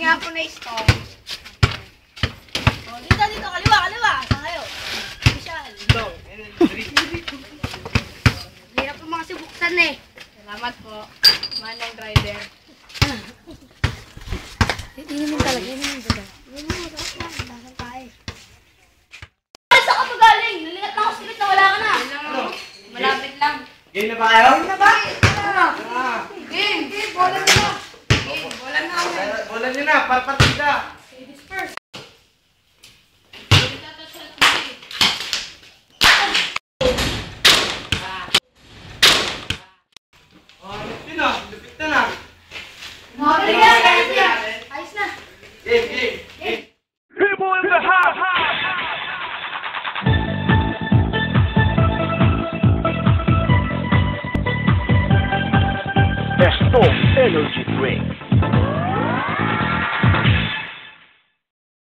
nga po na stone. Oh, dito, kaliwa. Saan kayo? Official. Hirap po mga sibuksan eh. Salamat po. Manong driver. Inumin talaga, inumin talaga. Dasal tayo. Saan ka pa galing? Nalingat na ako sa na wala ka na. Malapit lang. Game na ba kayo? Game na ba? Game! Bola na! Bola na ako. Bola nyo na, para partida. Disperse. Lupit na. Mabalik yan! Ayos na. Game. People in the house! Esto Energy Drink.